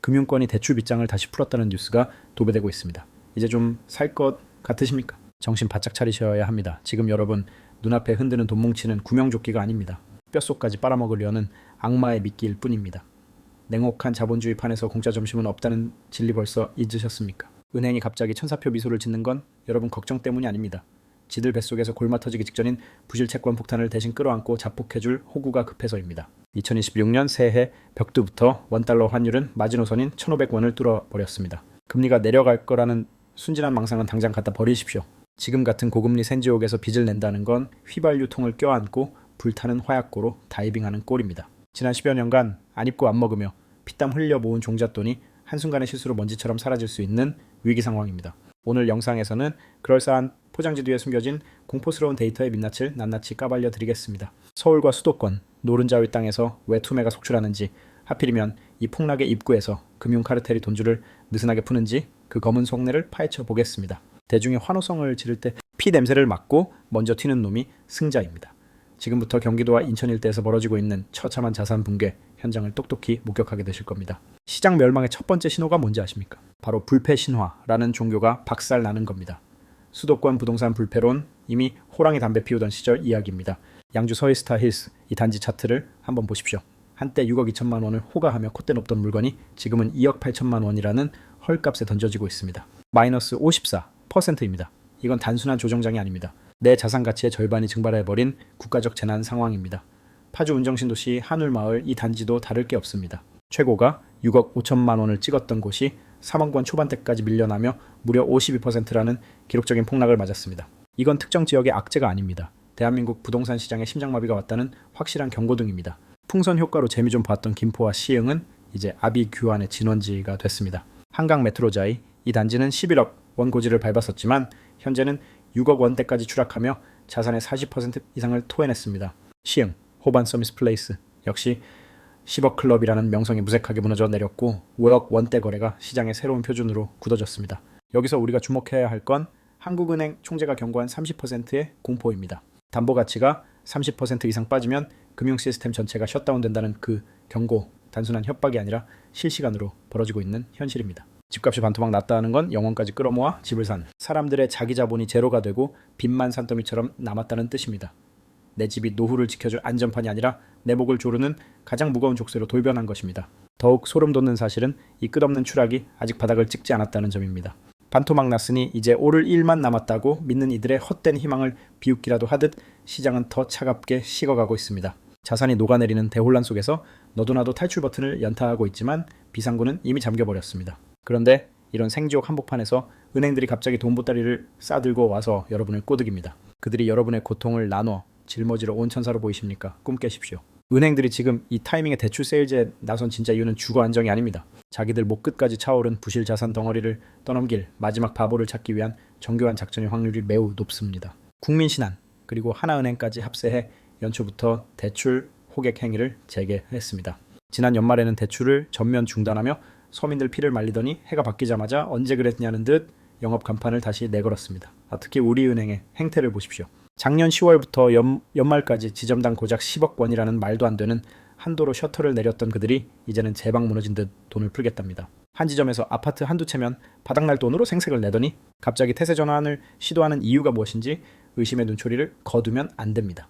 금융권이 대출 빗장을 다시 풀었다는 뉴스가 도배되고 있습니다. 이제 좀 살 것 같으십니까? 정신 바짝 차리셔야 합니다. 지금 여러분 눈앞에 흔드는 돈 뭉치는 구명조끼가 아닙니다. 뼛속까지 빨아먹으려는 악마의 미끼일 뿐입니다. 냉혹한 자본주의 판에서 공짜 점심은 없다는 진리 벌써 잊으셨습니까? 은행이 갑자기 천사표 미소를 짓는 건 여러분 걱정 때문이 아닙니다. 지들 뱃속에서 골마 터지기 직전인 부실 채권 폭탄을 대신 끌어안고 자폭해줄 호구가 급해서입니다. 2026년 새해 벽두부터 원달러 환율은 마지노선인 1,500원을 뚫어버렸습니다. 금리가 내려갈 거라는 순진한 망상은 당장 갖다 버리십시오. 지금 같은 고금리 센지옥에서 빚을 낸다는 건 휘발유 통을 껴안고 불타는 화약고로 다이빙하는 꼴입니다. 지난 10여 년간 안 입고 안 먹으며 피땀 흘려 모은 종잣돈이 한순간의 실수로 먼지처럼 사라질 수 있는 위기 상황입니다. 오늘 영상에서는 그럴싸한 포장지 뒤에 숨겨진 공포스러운 데이터의 민낯을 낱낱이 까발려 드리겠습니다. 서울과 수도권, 노른자위 땅에서 왜 투매가 속출하는지, 하필이면 이 폭락의 입구에서 금융 카르텔이 돈줄을 느슨하게 푸는지 그 검은 속내를 파헤쳐 보겠습니다. 대중의 환호성을 지를 때 피 냄새를 맡고 먼저 튀는 놈이 승자입니다. 지금부터 경기도와 인천 일대에서 벌어지고 있는 처참한 자산 붕괴 현장을 똑똑히 목격하게 되실 겁니다. 시장 멸망의 첫 번째 신호가 뭔지 아십니까? 바로 불패 신화라는 종교가 박살나는 겁니다. 수도권 부동산 불패론 이미 호랑이 담배 피우던 시절 이야기입니다. 양주 서이스타 힐스 이 단지 차트를 한번 보십시오. 한때 6억 2천만 원을 호가하며 콧대 높던 물건이 지금은 2억 8천만 원이라는 헐값에 던져지고 있습니다. 마이너스 54%입니다. 이건 단순한 조정장이 아닙니다. 내 자산 가치의 절반이 증발해버린 국가적 재난 상황입니다. 파주 운정신도시 한울마을 이 단지도 다를 게 없습니다. 최고가 6억 5천만 원을 찍었던 곳이 3억 원 초반대까지 밀려나며 무려 52%라는 기록적인 폭락을 맞았습니다. 이건 특정 지역의 악재가 아닙니다. 대한민국 부동산 시장에 심장마비가 왔다는 확실한 경고등입니다. 풍선 효과로 재미 좀 봤던 김포와 시흥은 이제 아비규환의 진원지가 됐습니다. 한강 메트로자이 이 단지는 11억 원 고지를 밟았었지만 현재는 6억 원대까지 추락하며 자산의 40% 이상을 토해냈습니다. 시흥, 호반 서미스 플레이스 역시 10억 클럽이라는 명성이 무색하게 무너져 내렸고 5억 원대 거래가 시장의 새로운 표준으로 굳어졌습니다. 여기서 우리가 주목해야 할 건 한국은행 총재가 경고한 30%의 공포입니다. 담보 가치가 30% 이상 빠지면 금융 시스템 전체가 셧다운된다는 그 경고, 단순한 협박이 아니라 실시간으로 벌어지고 있는 현실입니다. 집값이 반토막 났다는 건 영원까지 끌어모아 집을 산 사람들의 자기 자본이 제로가 되고 빚만 산더미처럼 남았다는 뜻입니다. 내 집이 노후를 지켜줄 안전판이 아니라 내 목을 조르는 가장 무거운 족쇄로 돌변한 것입니다. 더욱 소름 돋는 사실은 이 끝없는 추락이 아직 바닥을 찍지 않았다는 점입니다. 반토막 났으니 이제 오를 일만 남았다고 믿는 이들의 헛된 희망을 비웃기라도 하듯 시장은 더 차갑게 식어가고 있습니다. 자산이 녹아내리는 대혼란 속에서 너도나도 탈출 버튼을 연타하고 있지만 비상구는 이미 잠겨버렸습니다. 그런데 이런 생지옥 한복판에서 은행들이 갑자기 돈 보따리를 싸들고 와서 여러분을 꼬드깁니다. 그들이 여러분의 고통을 나눠 짊어지러 온 천사로 보이십니까? 꿈 깨십시오. 은행들이 지금 이 타이밍에 대출 세일즈에 나선 진짜 이유는 주거 안정이 아닙니다. 자기들 목 끝까지 차오른 부실 자산 덩어리를 떠넘길 마지막 바보를 찾기 위한 정교한 작전의 확률이 매우 높습니다. 국민신한 그리고 하나은행까지 합세해 연초부터 대출 호객 행위를 재개했습니다. 지난 연말에는 대출을 전면 중단하며 서민들 피를 말리더니 해가 바뀌자마자 언제 그랬냐는 듯 영업 간판을 다시 내걸었습니다. 특히 우리은행의 행태를 보십시오. 작년 10월부터 연말까지 지점당 고작 10억 원이라는 말도 안 되는 한도로 셔터를 내렸던 그들이 이제는 제방 무너진 듯 돈을 풀겠답니다. 한 지점에서 아파트 한두 채면 바닥날 돈으로 생색을 내더니 갑자기 태세 전환을 시도하는 이유가 무엇인지 의심의 눈초리를 거두면 안 됩니다.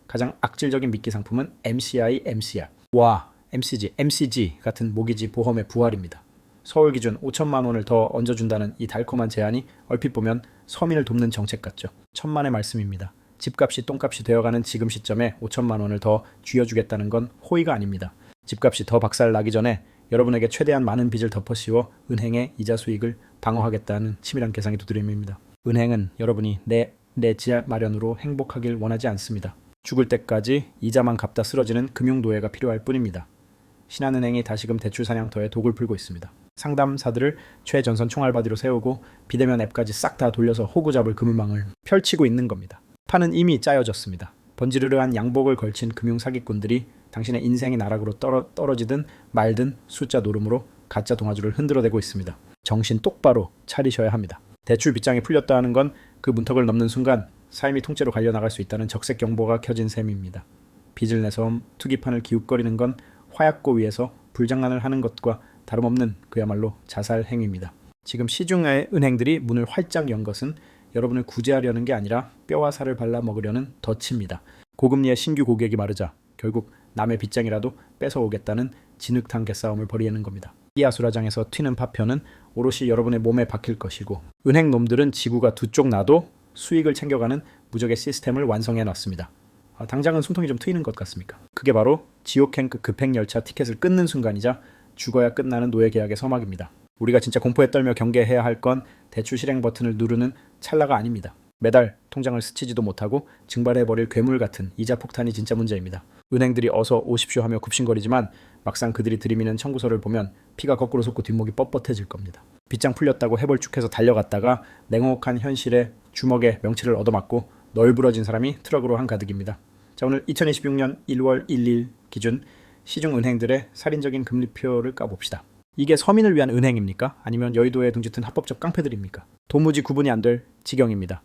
가장 악질적인 미끼 상품은 MCI, MCR. 와, MCG 같은 모기지 보험의 부활입니다. 서울 기준 5천만 원을 더 얹어준다는 이 달콤한 제안이 얼핏 보면 서민을 돕는 정책 같죠. 천만의 말씀입니다. 집값이 똥값이 되어가는 지금 시점에 5천만 원을 더 쥐어주겠다는 건 호의가 아닙니다. 집값이 더 박살 나기 전에 여러분에게 최대한 많은 빚을 덮어씌워 은행의 이자 수익을 방어하겠다는 치밀한 계산이 두드림입니다. 은행은 여러분이 내 지하 마련으로 행복하길 원하지 않습니다. 죽을 때까지 이자만 갚다 쓰러지는 금융노예가 필요할 뿐입니다. 신한은행이 다시금 대출 사냥터에 독을 풀고 있습니다. 상담사들을 최전선 총알바디로 세우고 비대면 앱까지 싹 다 돌려서 호구 잡을 그물망을 펼치고 있는 겁니다. 판은 이미 짜여졌습니다. 번지르르한 양복을 걸친 금융 사기꾼들이 당신의 인생의 나락으로 떨어지든 말든 숫자 노름으로 가짜 동아줄을 흔들어대고 있습니다. 정신 똑바로 차리셔야 합니다. 대출 빗장이 풀렸다 하는 건 그 문턱을 넘는 순간 삶이 통째로 갈려나갈 수 있다는 적색 경보가 켜진 셈입니다. 빚을 내서 투기판을 기웃거리는 건 화약고 위에서 불장난을 하는 것과 다름없는 그야말로 자살 행위입니다. 지금 시중의 은행들이 문을 활짝 연 것은 여러분을 구제하려는 게 아니라 뼈와 살을 발라 먹으려는 덫입니다. 고금리에 신규 고객이 마르자 결국 남의 빚장이라도 뺏어오겠다는 진흙탕 개싸움을 벌이는 겁니다. 이 아수라장에서 튀는 파편은 오롯이 여러분의 몸에 박힐 것이고, 은행 놈들은 지구가 두 쪽 나도 수익을 챙겨가는 무적의 시스템을 완성해 놨습니다. 당장은 숨통이 좀 트이는 것 같습니까? 그게 바로 지옥행급 급행열차 티켓을 끊는 순간이자 죽어야 끝나는 노예 계약의 서막입니다. 우리가 진짜 공포에 떨며 경계해야 할 건 대출 실행 버튼을 누르는 찰나가 아닙니다. 매달 통장을 스치지도 못하고 증발해버릴 괴물 같은 이자 폭탄이 진짜 문제입니다. 은행들이 어서 오십시오 하며 굽신거리지만 막상 그들이 들이미는 청구서를 보면 피가 거꾸로 솟고 뒷목이 뻣뻣해질 겁니다. 빗장 풀렸다고 해벌쭉해서 달려갔다가 냉혹한 현실에 주먹에 명치를 얻어맞고 널브러진 사람이 트럭으로 한가득입니다. 자, 오늘 2026년 1월 1일 기준 시중은행들의 살인적인 금리표를 까봅시다. 이게 서민을 위한 은행입니까? 아니면 여의도에 둥짓은 합법적 깡패들입니까? 도무지 구분이 안 될 지경입니다.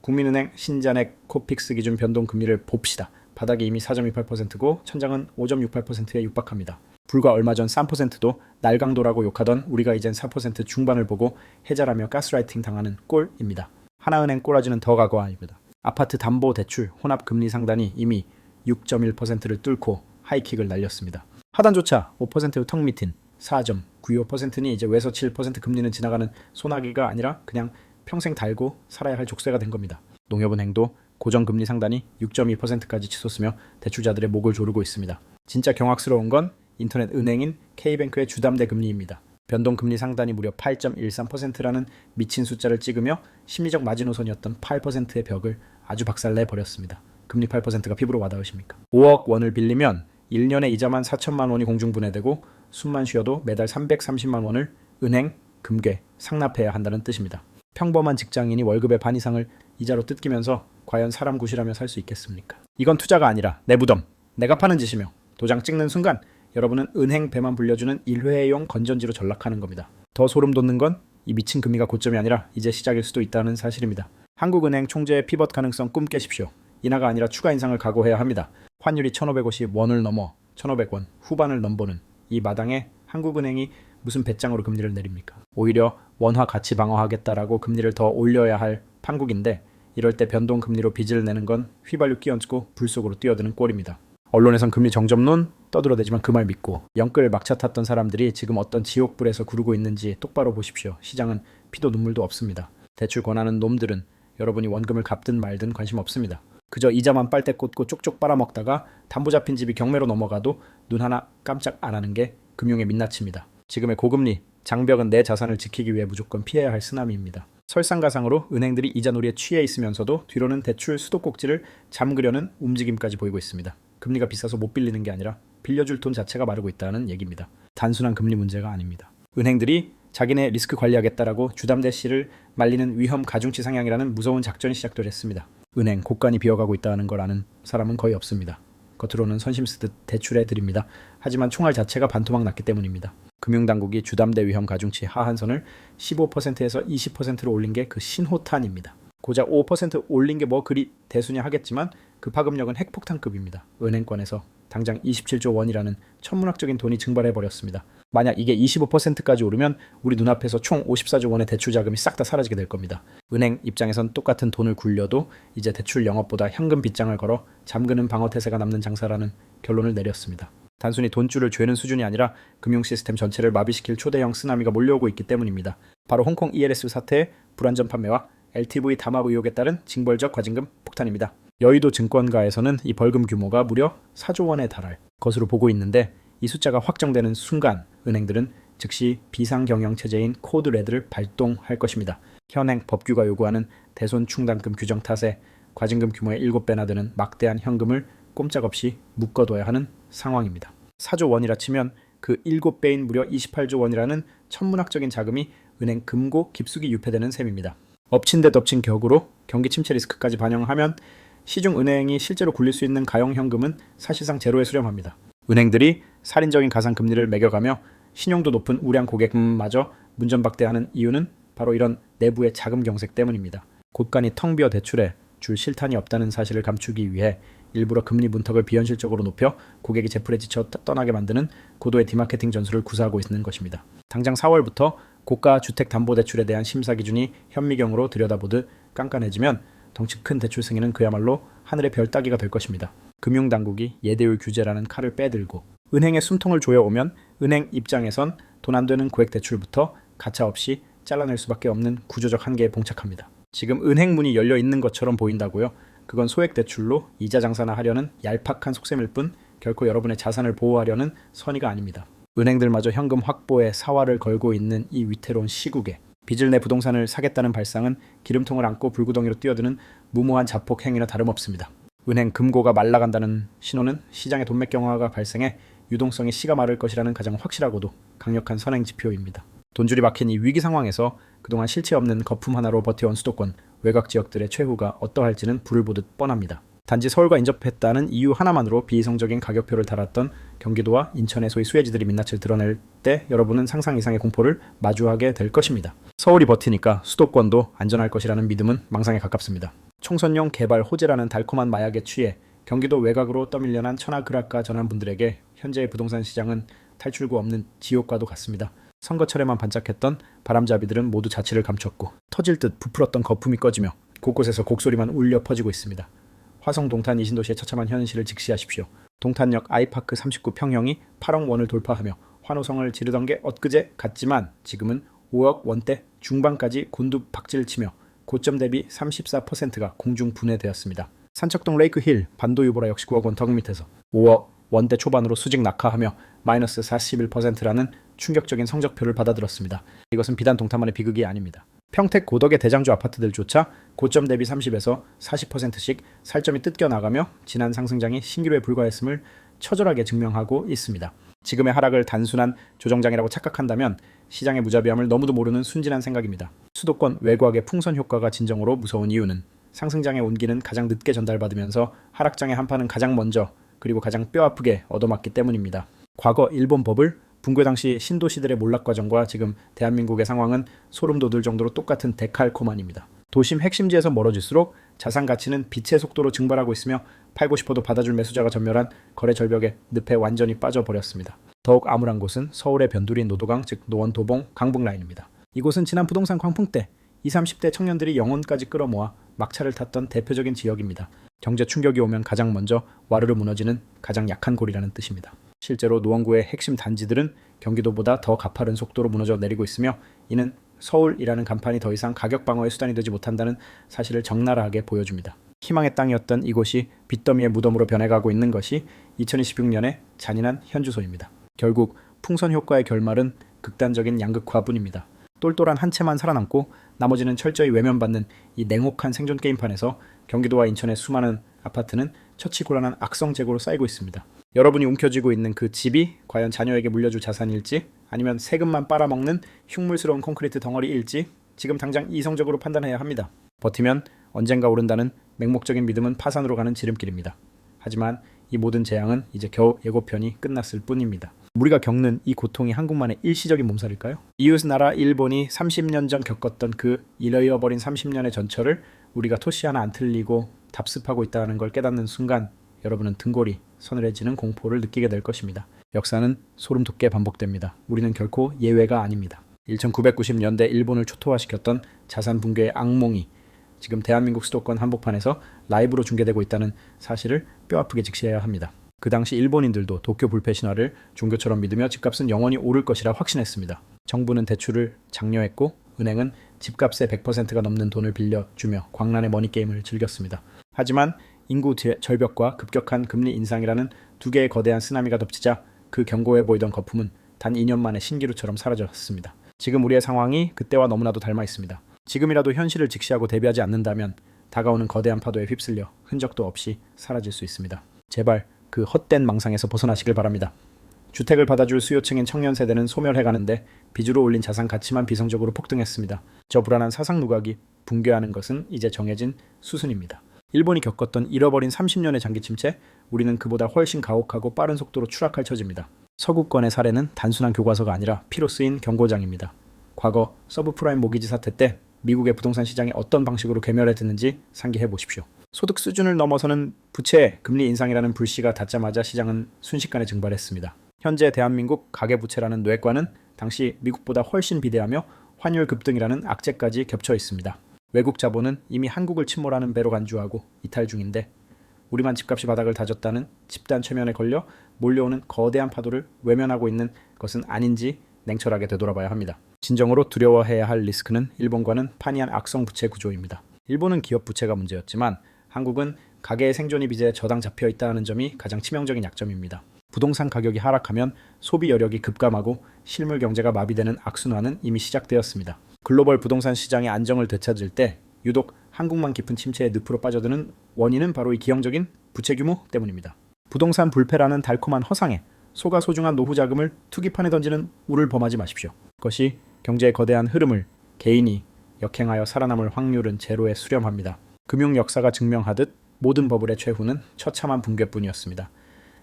국민은행 신잔액 코픽스 기준 변동금리를 봅시다. 바닥이 이미 4.28%고 천장은 5.68%에 육박합니다. 불과 얼마 전 3%도 날강도라고 욕하던 우리가 이젠 4% 중반을 보고 해자라며 가스라이팅 당하는 꼴입니다. 하나은행 꼬라지는 더 과거입니다. 아파트 담보대출 혼합금리 상단이 이미 6.1%를 뚫고 하이킥을 날렸습니다. 하단조차 5%의 턱 밑인 4.95%니 이제 외서 7% 금리는 지나가는 소나기가 아니라 그냥 평생 달고 살아야 할 족쇄가 된 겁니다. 농협은행도 고정금리 상단이 6.2%까지 치솟으며 대출자들의 목을 조르고 있습니다. 진짜 경악스러운 건 인터넷 은행인 K뱅크의 주담대 금리입니다. 변동금리 상단이 무려 8.13%라는 미친 숫자를 찍으며 심리적 마지노선이었던 8%의 벽을 아주 박살내버렸습니다. 금리 8%가 피부로 와닿으십니까? 5억 원을 빌리면 1년에 이자만 4천만 원이 공중분해되고 숨만 쉬어도 매달 330만 원을 은행, 금괴, 상납해야 한다는 뜻입니다. 평범한 직장인이 월급의 반 이상을 이자로 뜯기면서 과연 사람 구실하며 살 수 있겠습니까? 이건 투자가 아니라 내 무덤, 내가 파는 짓이며 도장 찍는 순간 여러분은 은행 배만 불려주는 일회용 건전지로 전락하는 겁니다. 더 소름 돋는 건 이 미친 금리가 고점이 아니라 이제 시작일 수도 있다는 사실입니다. 한국은행 총재의 피벗 가능성 꿈 깨십시오. 인하가 아니라 추가 인상을 각오해야 합니다. 환율이 1,550원을 넘어 1,500원 후반을 넘보는 이 마당에 한국은행이 무슨 배짱으로 금리를 내립니까? 오히려 원화 가치 방어하겠다라고 금리를 더 올려야 할 판국인데 이럴 때 변동금리로 빚을 내는 건 휘발유 끼얹고 불 속으로 뛰어드는 꼴입니다. 언론에선 금리 정점론 떠들어대지만 그 말 믿고 영끌 막차 탔던 사람들이 지금 어떤 지옥불에서 구르고 있는지 똑바로 보십시오. 시장은 피도 눈물도 없습니다. 대출 권하는 놈들은 여러분이 원금을 갚든 말든 관심 없습니다. 그저 이자만 빨대 꽂고 쪽쪽 빨아먹다가 담보 잡힌 집이 경매로 넘어가도 눈 하나 깜짝 안 하는 게 금융의 민낯입니다. 지금의 고금리, 장벽은 내 자산을 지키기 위해 무조건 피해야 할 쓰나미입니다. 설상가상으로 은행들이 이자놀이에 취해 있으면서도 뒤로는 대출 수도꼭지를 잠그려는 움직임까지 보이고 있습니다. 금리가 비싸서 못 빌리는 게 아니라 빌려줄 돈 자체가 마르고 있다는 얘기입니다. 단순한 금리 문제가 아닙니다. 은행들이 자기네 리스크 관리하겠다라고 주담대 씨를 말리는 위험 가중치 상향이라는 무서운 작전이 시작도 했습니다. 은행 곳간이 비어가고 있다는 걸 아는 사람은 거의 없습니다. 겉으로는 선심 쓰듯 대출해 드립니다. 하지만 총알 자체가 반토막 났기 때문입니다. 금융당국이 주담대 위험 가중치 하한선을 15%에서 20%로 올린 게 그 신호탄입니다. 고작 5% 올린 게 뭐 그리 대수냐 하겠지만 그 파급력은 핵폭탄급입니다. 은행권에서 당장 27조 원이라는 천문학적인 돈이 증발해버렸습니다. 만약 이게 25%까지 오르면 우리 눈앞에서 총 54조 원의 대출 자금이 싹 다 사라지게 될 겁니다. 은행 입장에선 똑같은 돈을 굴려도 이제 대출 영업보다 현금 빗장을 걸어 잠그는 방어태세가 남는 장사라는 결론을 내렸습니다. 단순히 돈줄을 죄는 수준이 아니라 금융 시스템 전체를 마비시킬 초대형 쓰나미가 몰려오고 있기 때문입니다. 바로 홍콩 ELS 사태의 불안전 판매와 LTV 담합 의혹에 따른 징벌적 과징금 폭탄입니다. 여의도 증권가에서는 이 벌금 규모가 무려 4조 원에 달할 것으로 보고 있는데 이 숫자가 확정되는 순간 은행들은 즉시 비상경영체제인 코드 레드를 발동할 것입니다. 현행 법규가 요구하는 대손 충당금 규정 탓에 과징금 규모의 7배나 되는 막대한 현금을 꼼짝없이 묶어둬야 하는 상황입니다. 4조 원이라 치면 그 7배인 무려 28조 원이라는 천문학적인 자금이 은행 금고 깊숙이 유폐되는 셈입니다. 엎친 데 덮친 격으로 경기 침체 리스크까지 반영하면 시중은행이 실제로 굴릴 수 있는 가용현금은 사실상 제로에 수렴합니다. 은행들이 살인적인 가상금리를 매겨가며 신용도 높은 우량 고객마저 문전박대하는 이유는 바로 이런 내부의 자금 경색 때문입니다. 곳간이 텅 비어 대출에 줄 실탄이 없다는 사실을 감추기 위해 일부러 금리 문턱을 비현실적으로 높여 고객이 제풀에 지쳐 떠나게 만드는 고도의 디마케팅 전술을 구사하고 있는 것입니다. 당장 4월부터 고가 주택담보대출에 대한 심사 기준이 현미경으로 들여다보듯 깐깐해지면 덩치 큰 대출 승인은 그야말로 하늘의 별 따기가 될 것입니다. 금융당국이 예대율 규제라는 칼을 빼들고 은행의 숨통을 조여오면 은행 입장에선 돈 안 되는 고액 대출부터 가차없이 잘라낼 수밖에 없는 구조적 한계에 봉착합니다. 지금 은행 문이 열려 있는 것처럼 보인다고요? 그건 소액 대출로 이자 장사나 하려는 얄팍한 속셈일 뿐 결코 여러분의 자산을 보호하려는 선의가 아닙니다. 은행들마저 현금 확보에 사활을 걸고 있는 이 위태로운 시국에 빚을 내 부동산을 사겠다는 발상은 기름통을 안고 불구덩이로 뛰어드는 무모한 자폭 행위나 다름없습니다. 은행 금고가 말라간다는 신호는 시장의 돈맥 경화가 발생해 유동성이 씨가 마를 것이라는 가장 확실하고도 강력한 선행 지표입니다. 돈줄이 막힌 이 위기 상황에서 그동안 실체 없는 거품 하나로 버텨온 수도권, 외곽 지역들의 최후가 어떠할지는 불을 보듯 뻔합니다. 단지 서울과 인접했다는 이유 하나만으로 비이성적인 가격표를 달았던 경기도와 인천의 소위 수혜지들이 민낯을 드러낼 때 여러분은 상상 이상의 공포를 마주하게 될 것입니다. 서울이 버티니까 수도권도 안전할 것이라는 믿음은 망상에 가깝습니다. 총선용 개발 호재라는 달콤한 마약에 취해 경기도 외곽으로 떠밀려난 천하그락가 전환 분들에게 현재의 부동산 시장은 탈출구 없는 지옥과도 같습니다. 선거철에만 반짝했던 바람잡이들은 모두 자취를 감췄고 터질 듯 부풀었던 거품이 꺼지며 곳곳에서 곡소리만 울려 퍼지고 있습니다. 화성 동탄 이 신도시의 처참한 현실을 직시하십시오. 동탄역 아이파크 39 평형이 8억 원을 돌파하며 환호성을 지르던 게 엊그제 같지만 지금은 5억 원대 중반까지 곤두박질 치며 고점 대비 34%가 공중 분해되었습니다. 산척동 레이크힐 반도유보라 역시 9억 원 턱 밑에서 5억 원대 초반으로 수직 낙하하며 마이너스 41%라는 충격적인 성적표를 받아들었습니다. 이것은 비단 동탄만의 비극이 아닙니다. 평택 고덕의 대장주 아파트들조차 고점 대비 30에서 40%씩 살점이 뜯겨나가며 지난 상승장이 신기루에 불과했음을 처절하게 증명하고 있습니다. 지금의 하락을 단순한 조정장이라고 착각한다면 시장의 무자비함을 너무도 모르는 순진한 생각입니다. 수도권 외곽의 풍선 효과가 진정으로 무서운 이유는 상승장의 온기는 가장 늦게 전달받으면서 하락장의 한파는 가장 먼저 그리고 가장 뼈아프게 얻어맞기 때문입니다. 과거 일본 버블, 붕괴 당시 신도시들의 몰락 과정과 지금 대한민국의 상황은 소름 돋을 정도로 똑같은 데칼코마니입니다. 도심 핵심지에서 멀어질수록 자산 가치는 빛의 속도로 증발하고 있으며 팔고 싶어도 받아줄 매수자가 전멸한 거래 절벽의 늪에 완전히 빠져버렸습니다. 더욱 암울한 곳은 서울의 변두리인 노도강, 즉 노원도봉, 강북라인입니다. 이곳은 지난 부동산 광풍 때 20, 30대 청년들이 영혼까지 끌어모아 막차를 탔던 대표적인 지역입니다. 경제 충격이 오면 가장 먼저 와르르 무너지는 가장 약한 골이라는 뜻입니다. 실제로 노원구의 핵심 단지들은 경기도보다 더 가파른 속도로 무너져 내리고 있으며 이는 서울이라는 간판이 더 이상 가격 방어의 수단이 되지 못한다는 사실을 적나라하게 보여줍니다. 희망의 땅이었던 이곳이 빚더미의 무덤으로 변해가고 있는 것이 2026년의 잔인한 현주소입니다. 결국 풍선 효과의 결말은 극단적인 양극화뿐입니다. 똘똘한 한 채만 살아남고 나머지는 철저히 외면받는 이 냉혹한 생존 게임판에서 경기도와 인천의 수많은 아파트는 처치곤란한 악성 재고로 쌓이고 있습니다. 여러분이 움켜쥐고 있는 그 집이 과연 자녀에게 물려줄 자산일지 아니면 세금만 빨아먹는 흉물스러운 콘크리트 덩어리일지 지금 당장 이성적으로 판단해야 합니다. 버티면 언젠가 오른다는 맹목적인 믿음은 파산으로 가는 지름길입니다. 하지만 이 모든 재앙은 이제 겨우 예고편이 끝났을 뿐입니다. 우리가 겪는 이 고통이 한국만의 일시적인 몸살일까요? 이웃 나라 일본이 30년 전 겪었던 그 잃어버린 30년의 전철을 우리가 토시 하나 안 틀리고 답습하고 있다는 걸 깨닫는 순간 여러분은 등골이 서늘해지는 공포를 느끼게 될 것입니다. 역사는 소름 돋게 반복됩니다. 우리는 결코 예외가 아닙니다. 1990년대 일본을 초토화시켰던 자산 붕괴의 악몽이 지금 대한민국 수도권 한복판에서 라이브로 중계되고 있다는 사실을 뼈아프게 직시해야 합니다. 그 당시 일본인들도 도쿄 불패 신화를 종교처럼 믿으며 집값은 영원히 오를 것이라 확신했습니다. 정부는 대출을 장려했고 은행은 집값의 100%가 넘는 돈을 빌려주며 광란의 머니게임을 즐겼습니다. 하지만 인구 절벽과 급격한 금리 인상이라는 두 개의 거대한 쓰나미가 덮치자 그 견고해 보이던 거품은 단 2년 만에 신기루처럼 사라졌습니다. 지금 우리의 상황이 그때와 너무나도 닮아 있습니다. 지금이라도 현실을 직시하고 대비하지 않는다면 다가오는 거대한 파도에 휩쓸려 흔적도 없이 사라질 수 있습니다. 제발 그 헛된 망상에서 벗어나시길 바랍니다. 주택을 받아줄 수요층인 청년 세대는 소멸해가는데 빚으로 올린 자산 가치만 비성적으로 폭등했습니다. 저 불안한 사상 누각이 붕괴하는 것은 이제 정해진 수순입니다. 일본이 겪었던 잃어버린 30년의 장기 침체, 우리는 그보다 훨씬 가혹하고 빠른 속도로 추락할 처지입니다. 서구권의 사례는 단순한 교과서가 아니라 피로 쓰인 경고장입니다. 과거 서브프라임 모기지 사태 때 미국의 부동산 시장이 어떤 방식으로 괴멸해졌는지 상기해 보십시오. 소득 수준을 넘어서는 부채, 금리 인상이라는 불씨가 닿자마자 시장은 순식간에 증발했습니다. 현재 대한민국 가계부채라는 뇌관은 당시 미국보다 훨씬 비대하며 환율 급등이라는 악재까지 겹쳐 있습니다. 외국 자본은 이미 한국을 침몰하는 배로 간주하고 이탈 중인데 우리만 집값이 바닥을 다졌다는 집단 최면에 걸려 몰려오는 거대한 파도를 외면하고 있는 것은 아닌지 냉철하게 되돌아봐야 합니다. 진정으로 두려워해야 할 리스크는 일본과는 판이한 악성 부채 구조입니다. 일본은 기업 부채가 문제였지만 한국은 가계의 생존이 빚에 저당 잡혀 있다는 점이 가장 치명적인 약점입니다. 부동산 가격이 하락하면 소비 여력이 급감하고 실물 경제가 마비되는 악순환은 이미 시작되었습니다. 글로벌 부동산 시장의 안정을 되찾을 때 유독 한국만 깊은 침체의 늪으로 빠져드는 원인은 바로 이 기형적인 부채 규모 때문입니다. 부동산 불패라는 달콤한 허상에 소가 소중한 노후 자금을 투기판에 던지는 우를 범하지 마십시오. 그것이 경제의 거대한 흐름을 개인이 역행하여 살아남을 확률은 제로에 수렴합니다. 금융 역사가 증명하듯 모든 버블의 최후는 처참한 붕괴뿐이었습니다.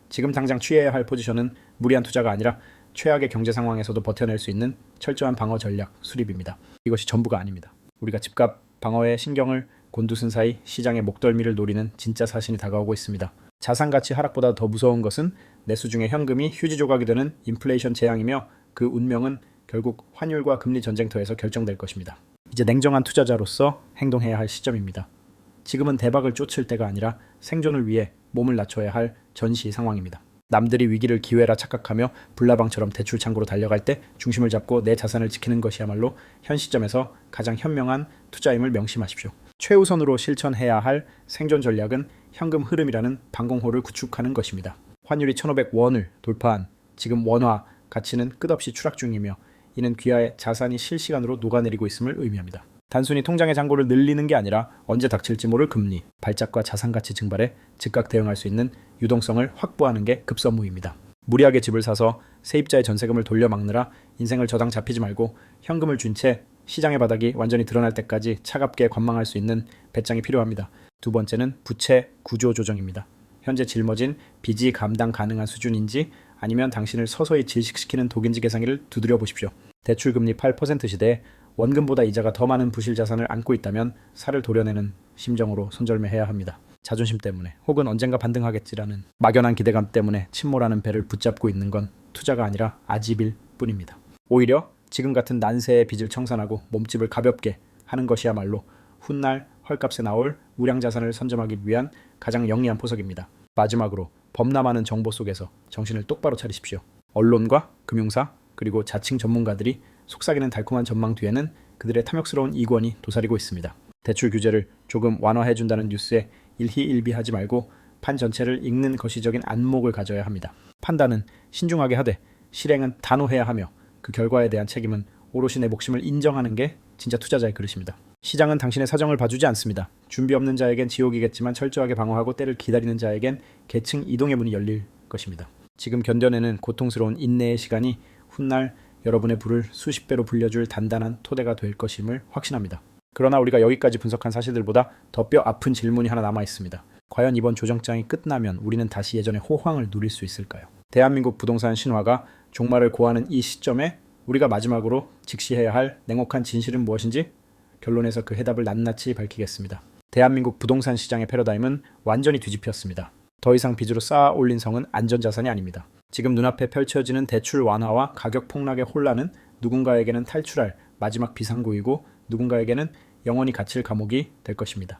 지금 당장 취해야 할 포지션은 무리한 투자가 아니라 최악의 경제 상황에서도 버텨낼 수 있는 철저한 방어 전략 수립입니다. 이것이 전부가 아닙니다. 우리가 집값 방어에 신경을 곤두선 사이 시장의 목덜미를 노리는 진짜 사신이 다가오고 있습니다. 자산 가치 하락보다 더 무서운 것은 내수 중에 현금이 휴지 조각이 되는 인플레이션 재앙이며 그 운명은 결국 환율과 금리 전쟁터에서 결정될 것입니다. 이제 냉정한 투자자로서 행동해야 할 시점입니다. 지금은 대박을 쫓을 때가 아니라 생존을 위해 몸을 낮춰야 할 전시 상황입니다. 남들이 위기를 기회라 착각하며 불나방처럼 대출 창고로 달려갈 때 중심을 잡고 내 자산을 지키는 것이야말로 현 시점에서 가장 현명한 투자임을 명심하십시오. 최우선으로 실천해야 할 생존 전략은 현금 흐름이라는 방공호를 구축하는 것입니다. 환율이 1,500원을 돌파한 지금 원화 가치는 끝없이 추락 중이며 이는 귀하의 자산이 실시간으로 녹아내리고 있음을 의미합니다. 단순히 통장의 잔고를 늘리는 게 아니라 언제 닥칠지 모를 금리, 발작과 자산가치 증발에 즉각 대응할 수 있는 유동성을 확보하는 게 급선무입니다. 무리하게 집을 사서 세입자의 전세금을 돌려막느라 인생을 저당 잡히지 말고 현금을 준 채 시장의 바닥이 완전히 드러날 때까지 차갑게 관망할 수 있는 배짱이 필요합니다. 두 번째는 부채 구조 조정입니다. 현재 짊어진 빚이 감당 가능한 수준인지 아니면 당신을 서서히 질식시키는 독인지 계산기를 두드려 보십시오. 대출금리 8% 시대에 원금보다 이자가 더 많은 부실 자산을 안고 있다면 살을 도려내는 심정으로 손절매해야 합니다. 자존심 때문에 혹은 언젠가 반등하겠지라는 막연한 기대감 때문에 침몰하는 배를 붙잡고 있는 건 투자가 아니라 아집일 뿐입니다. 오히려 지금 같은 난세의 빚을 청산하고 몸집을 가볍게 하는 것이야말로 훗날 헐값에 나올 우량자산을 선점하기 위한 가장 영리한 포석입니다. 마지막으로 범람하는 정보 속에서 정신을 똑바로 차리십시오. 언론과 금융사 그리고 자칭 전문가들이 속삭이는 달콤한 전망 뒤에는 그들의 탐욕스러운 이권이 도사리고 있습니다. 대출 규제를 조금 완화해준다는 뉴스에 일희일비하지 말고 판 전체를 읽는 거시적인 안목을 가져야 합니다. 판단은 신중하게 하되 실행은 단호해야 하며 그 결과에 대한 책임은 오롯이 내 몫임을 인정하는 게 진짜 투자자의 그릇입니다. 시장은 당신의 사정을 봐주지 않습니다. 준비 없는 자에겐 지옥이겠지만 철저하게 방어하고 때를 기다리는 자에겐 계층 이동의 문이 열릴 것입니다. 지금 견뎌내는 고통스러운 인내의 시간이 훗날 여러분의 부를 수십 배로 불려줄 단단한 토대가 될 것임을 확신합니다. 그러나 우리가 여기까지 분석한 사실들보다 더 뼈 아픈 질문이 하나 남아 있습니다. 과연 이번 조정장이 끝나면 우리는 다시 예전의 호황을 누릴 수 있을까요? 대한민국 부동산 신화가 종말을 고하는 이 시점에 우리가 마지막으로 직시해야 할 냉혹한 진실은 무엇인지 결론에서 그 해답을 낱낱이 밝히겠습니다. 대한민국 부동산 시장의 패러다임은 완전히 뒤집혔습니다. 더 이상 빚으로 쌓아 올린 성은 안전자산이 아닙니다. 지금 눈앞에 펼쳐지는 대출 완화와 가격 폭락의 혼란은 누군가에게는 탈출할 마지막 비상구이고 누군가에게는 영원히 갇힐 감옥이 될 것입니다.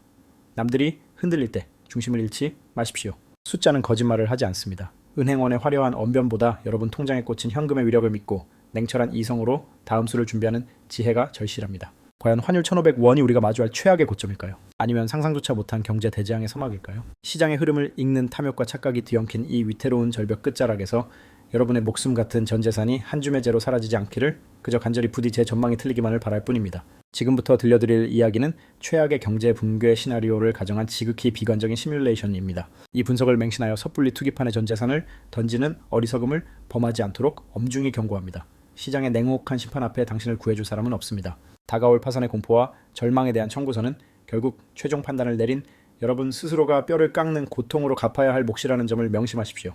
남들이 흔들릴 때 중심을 잃지 마십시오. 숫자는 거짓말을 하지 않습니다. 은행원의 화려한 언변보다 여러분 통장에 꽂힌 현금의 위력을 믿고 냉철한 이성으로 다음 수를 준비하는 지혜가 절실합니다. 과연 환율 1,500원이 우리가 마주할 최악의 고점일까요? 아니면 상상조차 못한 경제 대재앙의 서막일까요? 시장의 흐름을 읽는 탐욕과 착각이 뒤엉킨 이 위태로운 절벽 끝자락에서 여러분의 목숨 같은 전 재산이 한 줌의 재로 사라지지 않기를 그저 간절히 부디 제 전망이 틀리기만을 바랄 뿐입니다. 지금부터 들려드릴 이야기는 최악의 경제 붕괴 시나리오를 가정한 지극히 비관적인 시뮬레이션입니다. 이 분석을 맹신하여 섣불리 투기판에 전 재산을 던지는 어리석음을 범하지 않도록 엄중히 경고합니다. 시장의 냉혹한 심판 앞에 당신을 구해줄 사람은 없습니다. 다가올 파산의 공포와 절망에 대한 청구서는 결국 최종 판단을 내린 여러분 스스로가 뼈를 깎는 고통으로 갚아야 할 몫이라는 점을 명심하십시오.